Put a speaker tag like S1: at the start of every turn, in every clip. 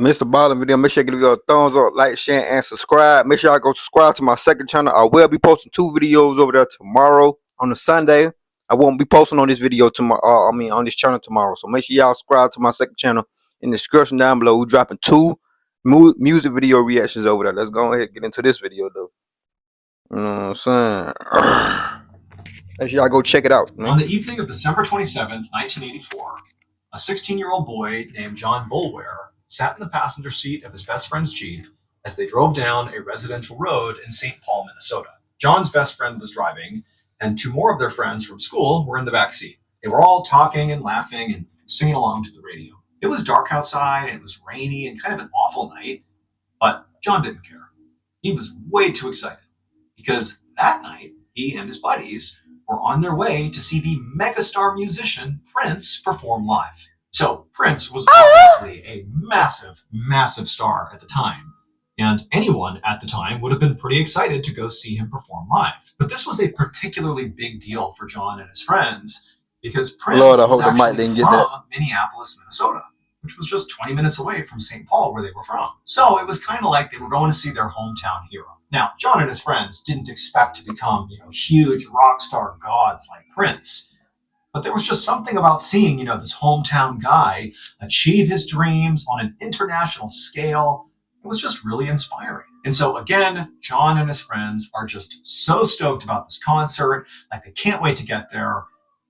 S1: Mr. Ballen video. Make sure you give it a thumbs up, like, share, and subscribe. Make sure y'all go subscribe to my second channel. I will be posting 2 videos over there tomorrow on the Sunday. I won't be posting on this video tomorrow. On this channel tomorrow. So make sure y'all subscribe to my second channel in the description down below. We're dropping 2 music video reactions over there. Let's go ahead and get into this video though. You know what I'm saying? Make sure y'all go check it out, man.
S2: On the evening of December 27th, 1984, a 16-year-old boy named John Boulware sat in the passenger seat of his best friend's Jeep as they drove down a residential road in St. Paul, Minnesota. John's best friend was driving, and 2 more of their friends from school were in the back seat. They were all talking and laughing and singing along to the radio. It was dark outside, and it was rainy and kind of an awful night, but John didn't care. He was way too excited because that night he and his buddies were on their way to see the megastar musician Prince perform live. So Prince was obviously a massive, massive star at the time, and anyone at the time would have been pretty excited to go see him perform live. But this was a particularly big deal for John and his friends because Prince was actually from Minneapolis, Minnesota, which was just 20 minutes away from St. Paul, where they were from. So it was kind of like they were going to see their hometown hero. Now, John and his friends didn't expect to become, huge rock star gods like Prince, but there was just something about seeing, this hometown guy achieve his dreams on an international scale. It was just really inspiring. And so again, John and his friends are just so stoked about this concert, like they can't wait to get there.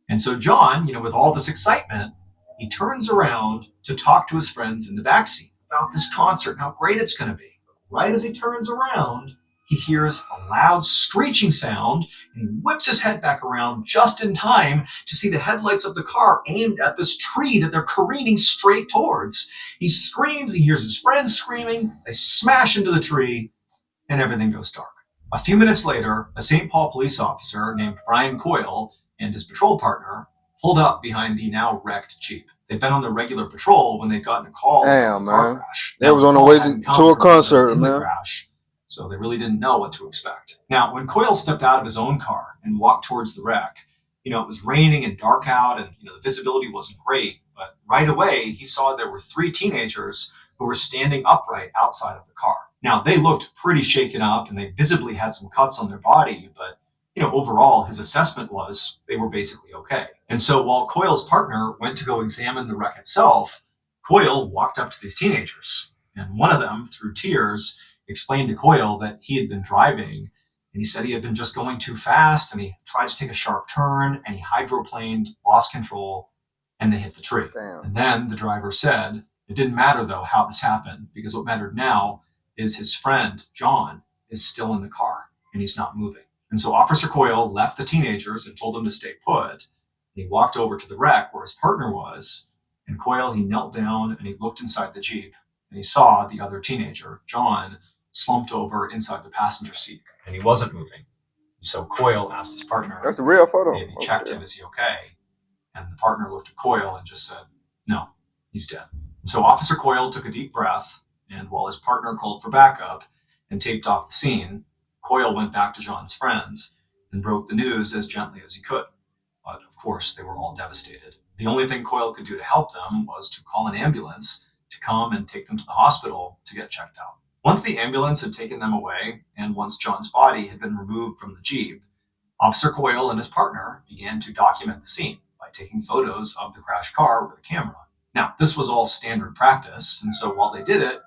S2: And so John, with all this excitement, he turns around to talk to his friends in the backseat about this concert and how great it's going to be. Right as he turns around, he hears a loud screeching sound, and he whips his head back around just in time to see the headlights of the car aimed at this tree that they're careening straight towards. He screams, he hears his friends screaming, they smash into the tree, and everything goes dark. A few minutes later, a St. Paul police officer named Brian Coyle and his patrol partner pulled up behind the now wrecked Jeep. They'd been on their regular patrol when they'd gotten a call about a car crash.
S1: They was on the way to a concert, man.
S2: So they really didn't know what to expect. Now, when Coyle stepped out of his own car and walked towards the wreck, it was raining and dark out, and the visibility wasn't great. But right away, he saw there were 3 teenagers who were standing upright outside of the car. Now, they looked pretty shaken up, and they visibly had some cuts on their body, but overall, his assessment was they were basically okay. And so while Coyle's partner went to go examine the wreck itself, Coyle walked up to these teenagers, and one of them, through tears, explained to Coyle that he had been driving, and he said he had been just going too fast, and he tried to take a sharp turn, and he hydroplaned, lost control, and they hit the tree.
S1: Damn.
S2: And then the driver said it didn't matter, though, how this happened, because what mattered now is his friend, John, is still in the car, and he's not moving. And so Officer Coyle left the teenagers and told them to stay put. And he walked over to the wreck where his partner was, and Coyle, he knelt down and he looked inside the Jeep, and he saw the other teenager, John, slumped over inside the passenger seat, and he wasn't moving. So Coyle asked his partner,
S1: "That's the real photo.
S2: If he checked him, is he okay?" And the partner looked at Coyle and just said, "No, he's dead." And so Officer Coyle took a deep breath, and while his partner called for backup and taped off the scene, Coyle went back to John's friends and broke the news as gently as he could. But of course, they were all devastated. The only thing Coyle could do to help them was to call an ambulance to come and take them to the hospital to get checked out. Once the ambulance had taken them away, and once John's body had been removed from the Jeep, Officer Coyle and his partner began to document the scene by taking photos of the crashed car with a camera. Now, this was all standard practice, and so while they did it,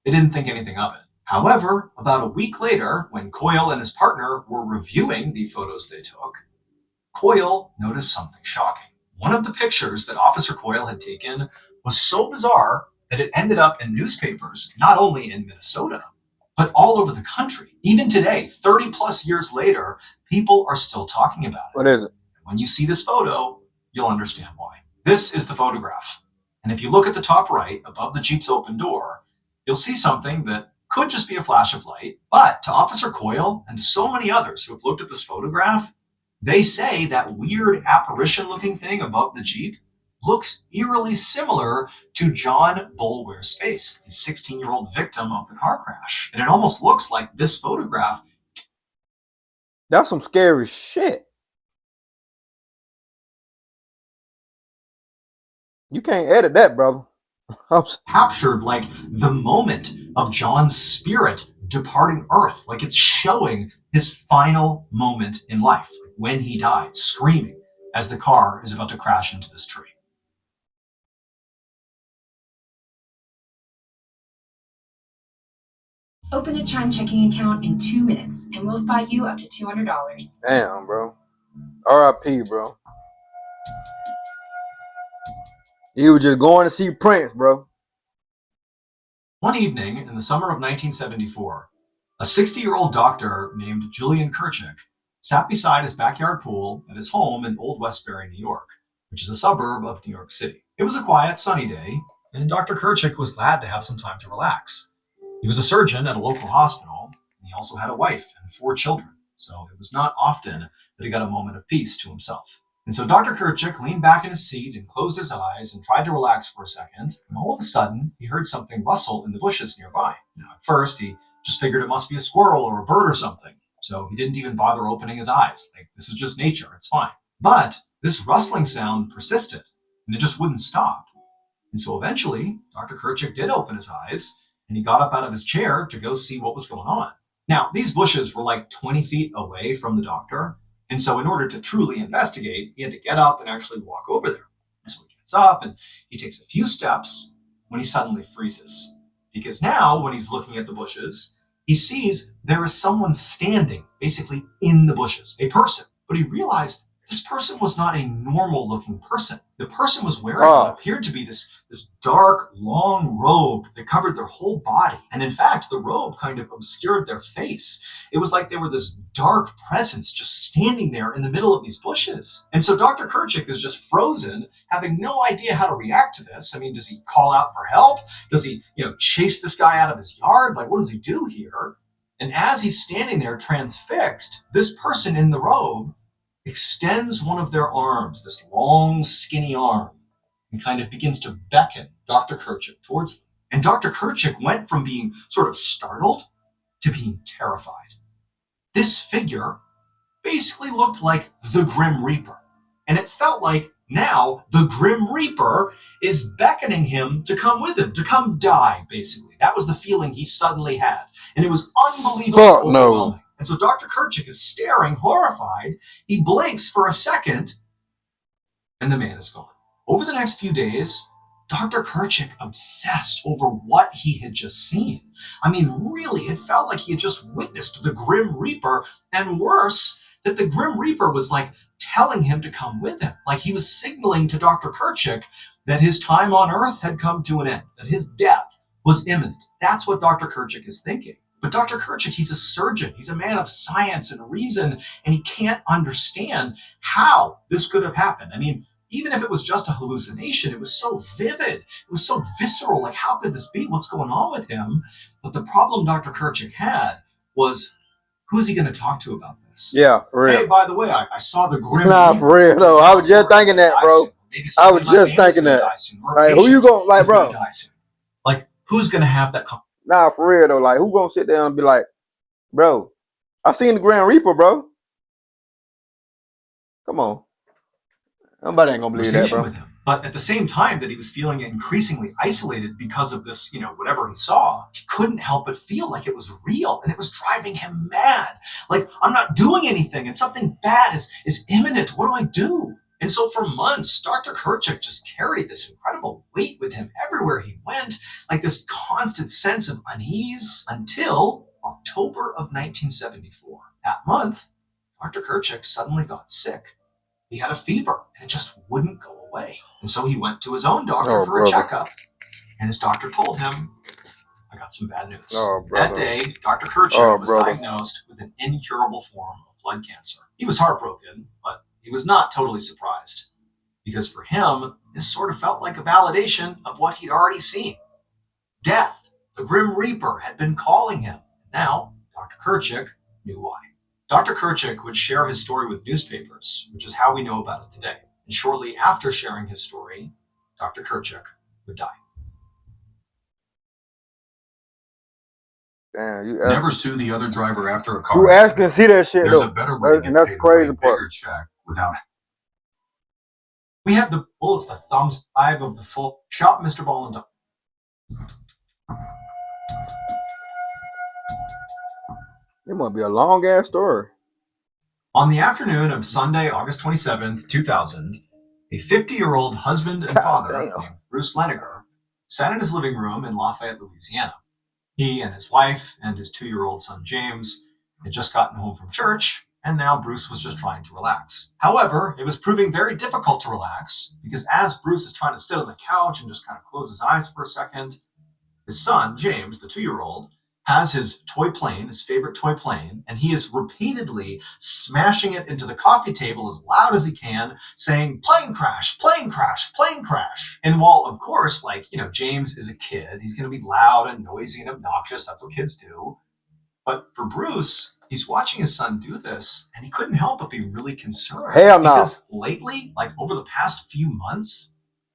S2: they didn't think anything of it. However, about a week later, when Coyle and his partner were reviewing the photos they took, Coyle noticed something shocking. One of the pictures that Officer Coyle had taken was so bizarre that it ended up in newspapers, not only in Minnesota, but all over the country. Even today, 30 plus years later, people are still talking about it.
S1: What is it?
S2: When you see this photo, you'll understand why. This is the photograph. And if you look at the top right, above the Jeep's open door, you'll see something that could just be a flash of light. But to Officer Coyle and so many others who have looked at this photograph, they say that weird apparition-looking thing above the Jeep looks eerily similar to John Boulware's face, the 16-year-old victim of the car crash. And it almost looks like this photograph.
S1: That's some scary shit. You can't edit that, brother.
S2: captured like the moment of John's spirit departing Earth. Like it's showing his final moment in life, when he died, screaming as the car is about to crash into this tree.
S3: Open a Chime checking account in 2 minutes, and we'll spot you up to $200.
S1: Damn, bro. R.I.P., bro. You was just going to see Prince, bro.
S2: One evening in the summer of 1974, a 60-year-old doctor named Julian Kirchick sat beside his backyard pool at his home in Old Westbury, New York, which is a suburb of New York City. It was a quiet, sunny day, and Dr. Kirchick was glad to have some time to relax. He was a surgeon at a local hospital, and he also had a wife and 4 children, so it was not often that he got a moment of peace to himself. And so Dr. Kirchick leaned back in his seat and closed his eyes and tried to relax for a second. And all of a sudden, he heard something rustle in the bushes nearby. Now, at first, he just figured it must be a squirrel or a bird or something. So he didn't even bother opening his eyes. Like, this is just nature. It's fine. But this rustling sound persisted, and it just wouldn't stop. And so eventually, Dr. Kirchick did open his eyes, and he got up out of his chair to go see what was going on. Now, these bushes were like 20 feet away from the doctor. And so in order to truly investigate, he had to get up and actually walk over there. And so he gets up and he takes a few steps when he suddenly freezes. Because now, when he's looking at the bushes, he sees there is someone standing basically in the bushes, a person. But he realized this person was not a normal looking person. The person was wearing what appeared to be this dark, long robe that covered their whole body. And in fact, the robe kind of obscured their face. It was like they were this dark presence just standing there in the middle of these bushes. And so Dr. Kirchick is just frozen, having no idea how to react to this. I mean, does he call out for help? Does he, chase this guy out of his yard? Like, what does he do here? And as he's standing there transfixed, this person in the robe extends one of their arms, this long, skinny arm, and kind of begins to beckon Dr. Kirchick towards them. And Dr. Kirchick went from being sort of startled to being terrified. This figure basically looked like the Grim Reaper. And it felt like now the Grim Reaper is beckoning him to come with him, to come die, basically. That was the feeling he suddenly had. And it was unbelievably overwhelming. And so Dr. Kirchick is staring, horrified. He blinks for a second, and the man is gone. Over the next few days, Dr. Kirchick obsessed over what he had just seen. I mean, really, it felt like he had just witnessed the Grim Reaper, and worse, that the Grim Reaper was like telling him to come with him. Like he was signaling to Dr. Kirchick that his time on Earth had come to an end, that his death was imminent. That's what Dr. Kirchick is thinking. But Dr. Kirchick, he's a surgeon. He's a man of science and reason, and he can't understand how this could have happened. I mean, even if it was just a hallucination, it was so vivid. It was so visceral. Like, how could this be? What's going on with him? But the problem Dr. Kirchick had was, who's he going to talk to about this?
S1: Yeah, for real.
S2: Hey, by the way, I saw the Grim
S1: Reaper. For real, though. I was just thinking that, bro. I was just thinking that. Like, who you going, like, bro?
S2: Like, who's going to have that conversation?
S1: Nah, for real, though. Like, who going to sit down and be like, bro, I seen the Grim Reaper, bro. Come on. Nobody ain't gonna believe that, bro.
S2: With him. But at the same time that he was feeling increasingly isolated because of this, whatever he saw, he couldn't help but feel like it was real, and it was driving him mad. Like, I'm not doing anything, and something bad is imminent. What do I do? And so for months, Dr. Kirchick just carried this incredible weight with him everywhere he went, like this constant sense of unease, until October of 1974. That month, Dr. Kirchick suddenly got sick. He had a fever, and it just wouldn't go away. And so he went to his own doctor for a checkup. And his doctor told him, I got some bad news. That day, Dr. Kirchick was diagnosed with an incurable form of blood cancer. He was heartbroken, but he was not totally surprised. Because for him, this sort of felt like a validation of what he'd already seen. Death, the Grim Reaper, had been calling him. Now, Dr. Kirchick knew why. Dr. Kirchick would share his story with newspapers, which is how we know about it today. And shortly after sharing his story, Dr. Kirchick would die.
S1: Damn, you
S4: never sue the other driver after a car.
S1: You ask and see that shit,
S4: There's
S1: though.
S4: A better way to get
S1: that's the crazy part.
S4: Check without.
S2: We have the bullets, the thumbs 5 of the full shot, Mr. Ballen.
S1: It must be a long ass story.
S2: On the afternoon of Sunday, August 27th, 2000, a 50-year-old husband and father
S1: damn.
S2: named Bruce Leniger sat in his living room in Lafayette, Louisiana. He and his wife and his 2-year-old son James had just gotten home from church, and now Bruce was just trying to relax. However, it was proving very difficult to relax because as Bruce is trying to sit on the couch and just kind of close his eyes for a second, his son, James, the 2-year-old, has his toy plane, his favorite toy plane, and he is repeatedly smashing it into the coffee table as loud as he can, saying, "Plane crash, plane crash, plane crash." And while, of course, James is a kid, he's going to be loud and noisy and obnoxious. That's what kids do. But for Bruce, he's watching his son do this, and he couldn't help but be really concerned.
S1: Hell no.
S2: Because lately, over the past few months,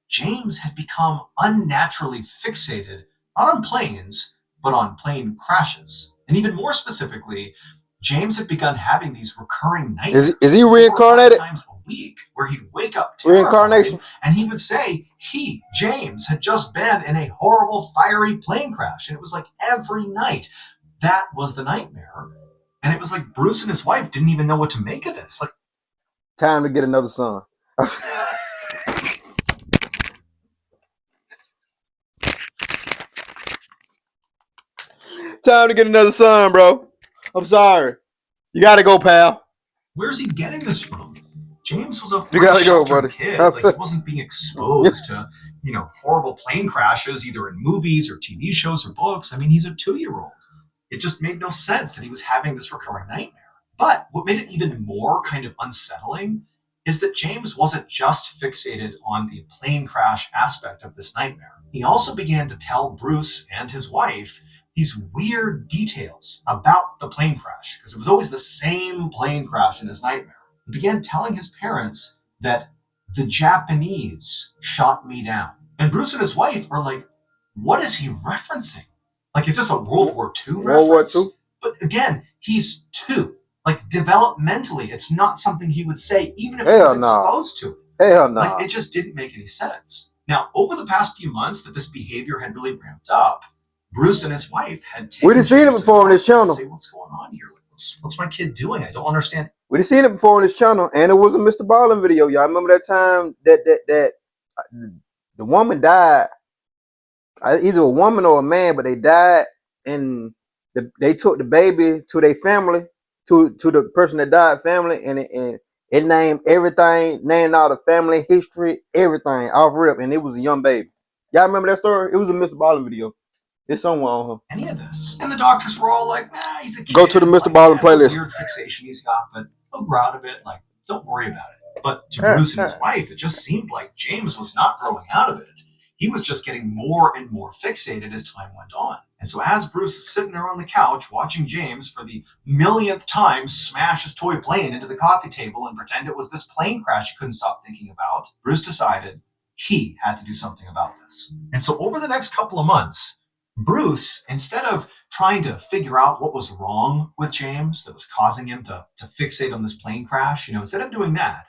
S2: James had become unnaturally fixated not on planes, but on plane crashes. And even more specifically, James had begun having these recurring nightmares.
S1: Is he reincarnated?
S2: 4 or 5 times a week, where he'd wake up
S1: Reincarnation?
S2: terrified, and he would say he, James, had just been in a horrible, fiery plane crash. And it was like every night. That was the nightmare. And it was like Bruce and his wife didn't even know what to make of this.
S1: Time to get another son. Time to get another son, bro. I'm sorry. You gotta go, pal.
S2: Where's he getting this from? James was a
S1: You gotta go, buddy.
S2: kid. He wasn't being exposed to, horrible plane crashes, either in movies or TV shows or books. I mean, he's a 2-year-old. It just made no sense that he was having this recurring nightmare. But what made it even more kind of unsettling is that James wasn't just fixated on the plane crash aspect of this nightmare. He also began to tell Bruce and his wife these weird details about the plane crash, because it was always the same plane crash in his nightmare. He began telling his parents that the Japanese shot me down. And Bruce and his wife are like, what is he referencing? Is this a World War II reference?
S1: World War II?
S2: But again, he's 2. Developmentally, it's not something he would say, even if he
S1: Hell
S2: was
S1: no.
S2: exposed to it.
S1: Hell no.
S2: It just didn't make any sense. Now, over the past few months that this behavior had really ramped up, Bruce and his wife had taken...
S1: We done seen it before on this channel.
S2: Say, what's going on here? What's my kid doing? I don't understand.
S1: We done seen it before on this channel, and it was a Mr. Ballen video. Y'all remember that time that the woman died? Either a woman or a man, but they died, and they took the baby to their family, to the person that died family, and it named everything, named all the family history, everything off rip, and it was a young baby. Y'all remember that story? It was a Mr. Ballen video. It's somewhere on her.
S2: Any of this. And the doctors were all like, nah, he's a kid.
S1: Go to the Mr. Ballen playlist.
S2: Weird fixation he's got, but he'll grow out of it. Don't worry about it. But to Bruce and his wife, it just seemed like James was not growing out of it. He was just getting more and more fixated as time went on. And so as Bruce is sitting there on the couch watching James for the millionth time smash his toy plane into the coffee table and pretend it was this plane crash he couldn't stop thinking about, Bruce decided he had to do something about this. And so over the next couple of months, Bruce, instead of trying to figure out what was wrong with James that was causing him to fixate on this plane crash, instead of doing that,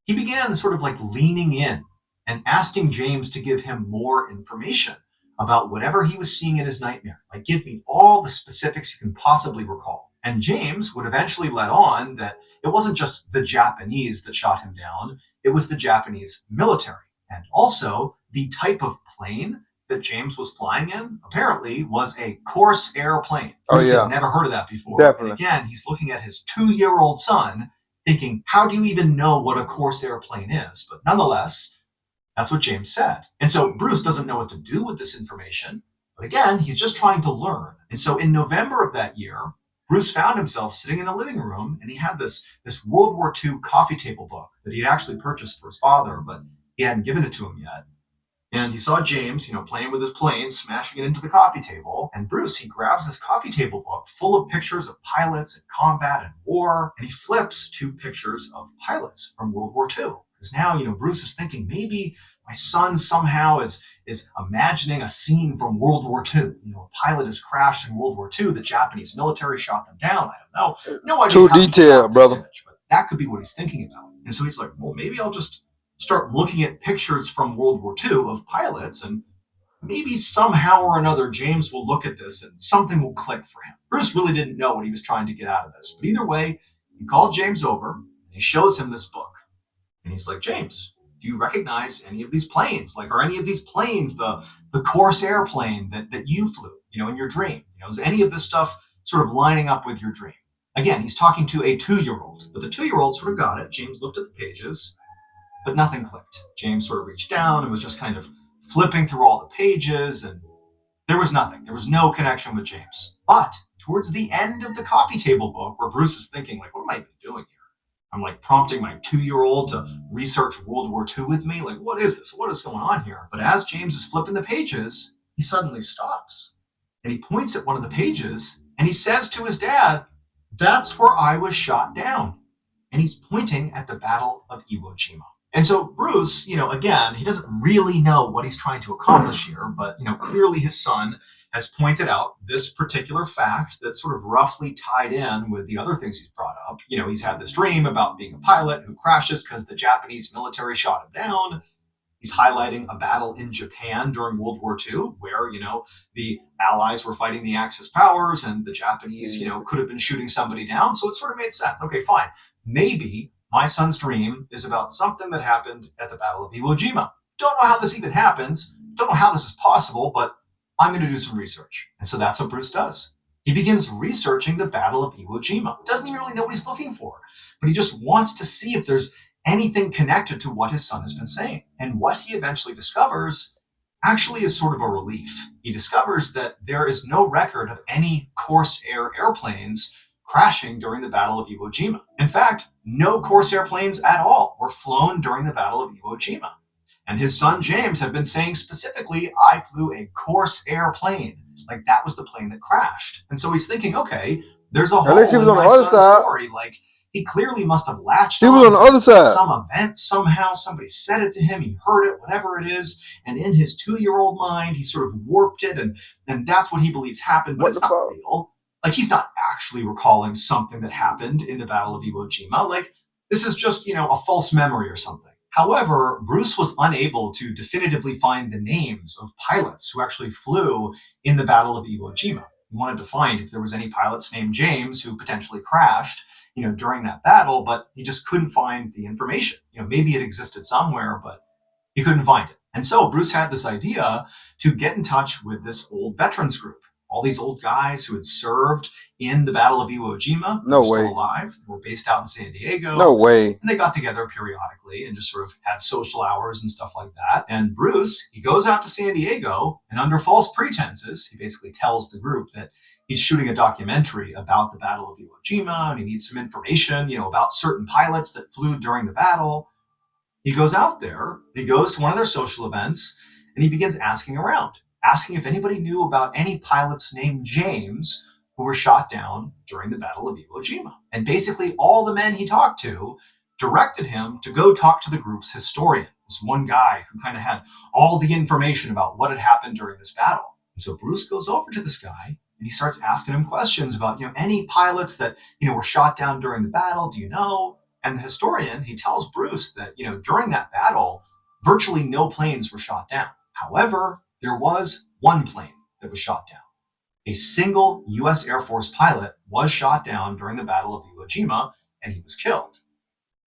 S2: he began sort of leaning in and asking James to give him more information about whatever he was seeing in his nightmare. Give me all the specifics you can possibly recall. And James would eventually let on that it wasn't just the Japanese that shot him down, it was the Japanese military. And also, the type of plane that James was flying in apparently was a Corsair plane. Bruce had never heard of that before.
S1: Definitely.
S2: And again, he's looking at his 2-year-old son thinking, how do you even know what a Corsair plane is? But nonetheless, that's what James said. And so Bruce doesn't know what to do with this information. But again, he's just trying to learn. And so in November of that year, Bruce found himself sitting in the living room, and he had this World War II coffee table book that he had actually purchased for his father, but he hadn't given it to him yet. And he saw James, playing with his plane, smashing it into the coffee table. And Bruce, he grabs this coffee table book full of pictures of pilots in combat and war, and he flips to pictures of pilots from World War II. Because now, Bruce is thinking, maybe my son somehow is imagining a scene from World War II. A pilot has crashed in World War II. The Japanese military shot them down. I don't know. No idea.
S1: Too detailed, brother.
S2: Image, but that could be what he's thinking about. And so he's like, well, maybe I'll just start looking at pictures from World War II of pilots, and maybe somehow or another James will look at this and something will click for him. Bruce really didn't know what he was trying to get out of this. But either way, he called James over and he shows him this book. And he's like, James, do you recognize any of these planes? Like, are any of these planes the Corsair plane that you flew, in your dream? Is any of this stuff sort of lining up with your dream? Again, he's talking to a 2-year-old, but the 2-year-old sort of got it. James looked at the pages, but nothing clicked. James sort of reached down and was just kind of flipping through all the pages, and there was nothing. There was no connection with James. But towards the end of the coffee table book, where Bruce is thinking, like, what am I even doing here? I'm like prompting my 2-year-old to research World War II with me. Like, what is this? What is going on here? But as James is flipping the pages, he suddenly stops. And he points at one of the pages and he says to his dad, that's where I was shot down. And he's pointing at the Battle of Iwo Jima. And so Bruce, again, he doesn't really know what he's trying to accomplish here, but, clearly his son has pointed out this particular fact that's sort of roughly tied in with the other things he's brought up. He's had this dream about being a pilot who crashes because the Japanese military shot him down. He's highlighting a battle in Japan during World War II where, the Allies were fighting the Axis powers and the Japanese, could have been shooting somebody down. So it sort of made sense. Okay, fine. Maybe my son's dream is about something that happened at the Battle of Iwo Jima. Don't know how this even happens. Don't know how this is possible, but I'm going to do some research. And so that's what Bruce does. He begins researching the Battle of Iwo Jima. Doesn't even really know what he's looking for, but he just wants to see if there's anything connected to what his son has been saying. And what he eventually discovers actually is sort of a relief. He discovers that there is no record of any Corsair airplanes crashing during the Battle of Iwo Jima. In fact, no Corsair planes at all were flown during the Battle of Iwo Jima. And his son James had been saying specifically, I flew a Corsair plane. Like that was the plane that crashed. And so he's thinking, okay, there's a whole
S1: At least he was on the other side.
S2: Story. Like he clearly must have latched
S1: He was on the other side.
S2: Some event somehow, somebody said it to him, he heard it, whatever it is. And in his 2-year-old mind, he sort of warped it. And that's what he believes happened, but it's not real. Like he's not actually recalling something that happened in the Battle of Iwo Jima. Like this is just, a false memory or something. However, Bruce was unable to definitively find the names of pilots who actually flew in the Battle of Iwo Jima. He wanted to find if there was any pilots named James who potentially crashed, during that battle, but he just couldn't find the information. Maybe it existed somewhere, but he couldn't find it. And so Bruce had this idea to get in touch with this old veterans group. All these old guys who had served in the Battle of Iwo Jima,
S1: no
S2: were
S1: way,
S2: still alive, were based out in San Diego.
S1: No way.
S2: And they got together periodically and just sort of had social hours and stuff like that. And Bruce, he goes out to San Diego, and under false pretenses, he basically tells the group that he's shooting a documentary about the Battle of Iwo Jima, and he needs some information, about certain pilots that flew during the battle. He goes out there, he goes to one of their social events, and he begins asking around, asking if anybody knew about any pilots named James who were shot down during the Battle of Iwo Jima. And basically all the men he talked to directed him to go talk to the group's historian, this one guy who kind of had all the information about what had happened during this battle. And so Bruce goes over to this guy and he starts asking him questions about, any pilots that, were shot down during the battle, do you know? And the historian, he tells Bruce that, during that battle, virtually no planes were shot down. However, there was one plane that was shot down. A single U.S. Air Force pilot was shot down during the Battle of Iwo Jima, and he was killed.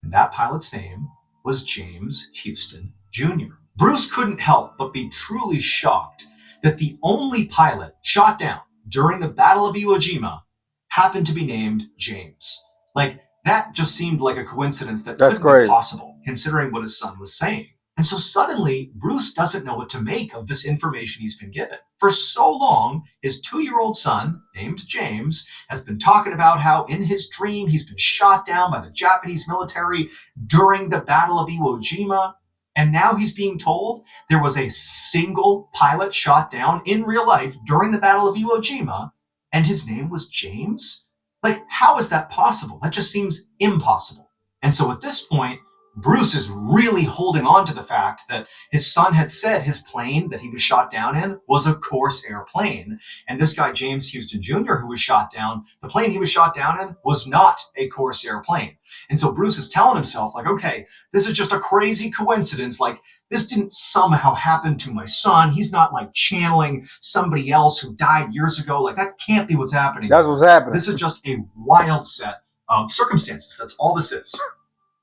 S2: And that pilot's name was James Houston Jr. Bruce couldn't help but be truly shocked that the only pilot shot down during the Battle of Iwo Jima happened to be named James. Like, that just seemed like a coincidence that couldn't be possible, considering what his son was saying. And so suddenly, Bruce doesn't know what to make of this information he's been given. For so long, his 2-year-old son, named James, has been talking about how in his dream he's been shot down by the Japanese military during the Battle of Iwo Jima. And now he's being told there was a single pilot shot down in real life during the Battle of Iwo Jima, and his name was James? Like, how is that possible? That just seems impossible. And so at this point, Bruce is really holding on to the fact that his son had said his plane that he was shot down in was a Corsair plane. And this guy, James Houston Jr., who was shot down, the plane he was shot down in was not a Corsair plane. And so Bruce is telling himself, like, okay, this is just a crazy coincidence. Like, this didn't somehow happen to my son. He's not like channeling somebody else who died years ago. Like, that can't be what's happening.
S1: That's what's happening.
S2: This is just a wild set of circumstances. That's all this is.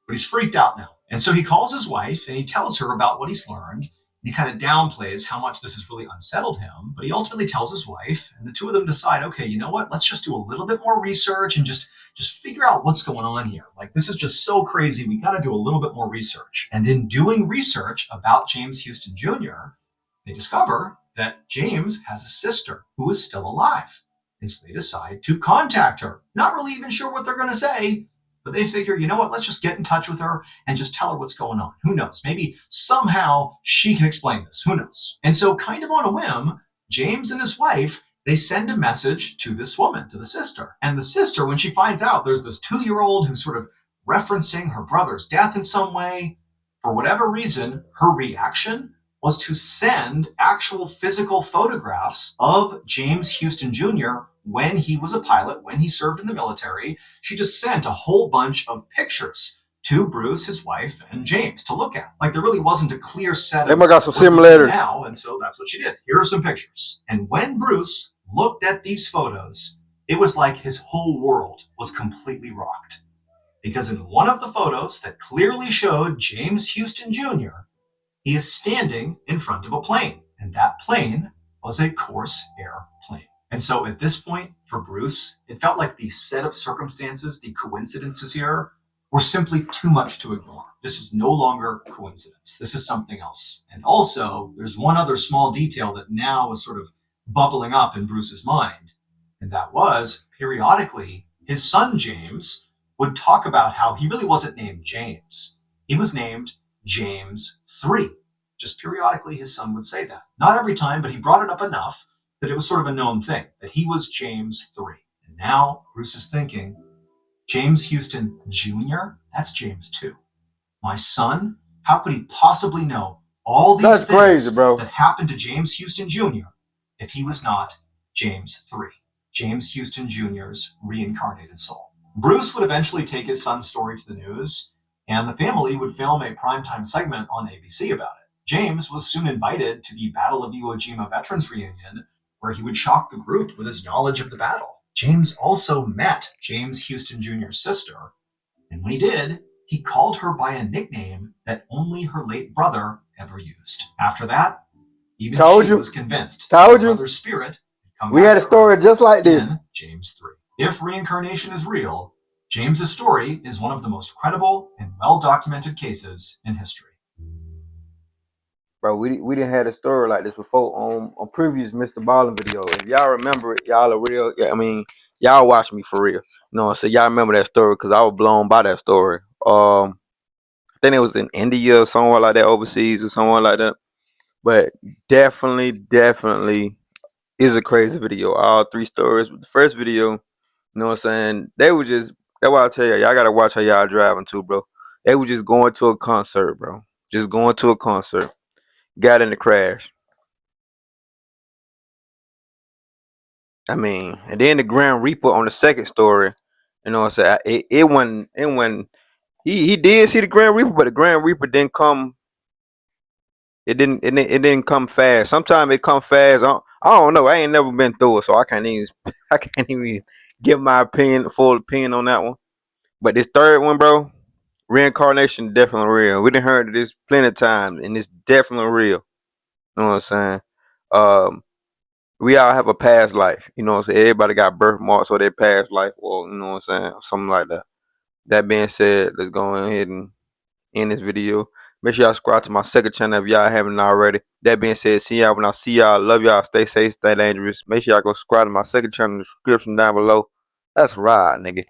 S2: But he's freaked out now. And so he calls his wife and he tells her about what he's learned. He kind of downplays how much this has really unsettled him, but he ultimately tells his wife, and the two of them decide, okay, you know what? Let's just do a little bit more research and just figure out what's going on here. Like, this is just so crazy. We got to do a little bit more research. And in doing research about James Houston Jr., they discover that James has a sister who is still alive. And so they decide to contact her. Not really even sure what they're going to say, but they figure, you know what, let's just get in touch with her and just tell her what's going on. Who knows? Maybe somehow she can explain this. Who knows? And so kind of on a whim, James and his wife, they send a message to this woman, to the sister. And the sister, when she finds out there's this 2-year-old who's sort of referencing her brother's death in some way, for whatever reason, her reaction was to send actual physical photographs of James Houston Jr. when he was a pilot, when he served in the military. She just sent a whole bunch of pictures to Bruce, his wife, and James to look at. Like, there really wasn't a clear set
S1: They
S2: of
S1: might got some similarities
S2: now, and so that's what she did. Here are some pictures. And when Bruce looked at these photos, it was like his whole world was completely rocked. Because in one of the photos that clearly showed James Houston Jr., he is standing in front of a plane, and that plane was a Corsair plane. And so at this point, for Bruce, it felt like the set of circumstances, the coincidences here, were simply too much to ignore. This is no longer coincidence. This is something else. And also, there's one other small detail that now is sort of bubbling up in Bruce's mind, and that was, periodically, his son James would talk about how he really wasn't named James. He was named James 3. Just periodically, his son would say that. Not every time, but he brought it up enough that it was sort of a known thing, that he was James 3. And now Bruce is thinking, James Houston Jr., that's James 2. My son, how could he possibly know all these things
S1: crazy, bro.
S2: that happened to James Houston Jr. if he was not James 3, James Houston Jr.'s reincarnated soul? Bruce would eventually take his son's story to the news, and the family would film a primetime segment on ABC about it. James was soon invited to the Battle of Iwo Jima Veterans Reunion, where he would shock the group with his knowledge of the battle. James also met James Houston Jr.'s sister, and when he did, he called her by a nickname that only her late brother ever used. After that, even she was convinced that her brother's spirit had come
S1: we
S2: back
S1: had a story just like this.
S2: in James 3. If reincarnation is real, James's story is one of the most credible and well-documented cases in history.
S1: Bro, we didn't have a story like this before on previous Mr. Ballen video. If y'all remember it, y'all are real. I mean, y'all watch me for real. You know, so y'all remember that story because I was blown by that story. I think it was in India or somewhere like that, overseas or somewhere like that. But definitely is a crazy video. All 3 stories. The first video, you know what I'm saying? They were just, that's why I tell y'all gotta watch how y'all driving too, bro. They were just going to a concert, bro. Just going to a concert. Got in the crash. I mean, and then the Grand Reaper on the second story, you know what I'm saying? It when he did see the Grand Reaper, but the Grand Reaper didn't come. It didn't come fast. Sometimes it come fast. I don't know. I ain't never been through it, so I can't even give my full opinion on that one. But this third one, bro, reincarnation definitely real. We done heard of this plenty of times, and it's definitely real. You know what I'm saying? We all have a past life. You know what I'm saying? Everybody got birthmarks or their past life, or you know what I'm saying? Something like that. That being said, let's go ahead and end this video. Make sure y'all subscribe to my second channel if y'all haven't already. That being said, see y'all when I see y'all. Love y'all. Stay safe, stay dangerous. Make sure y'all go subscribe to my second channel in the description down below. That's right, nigga.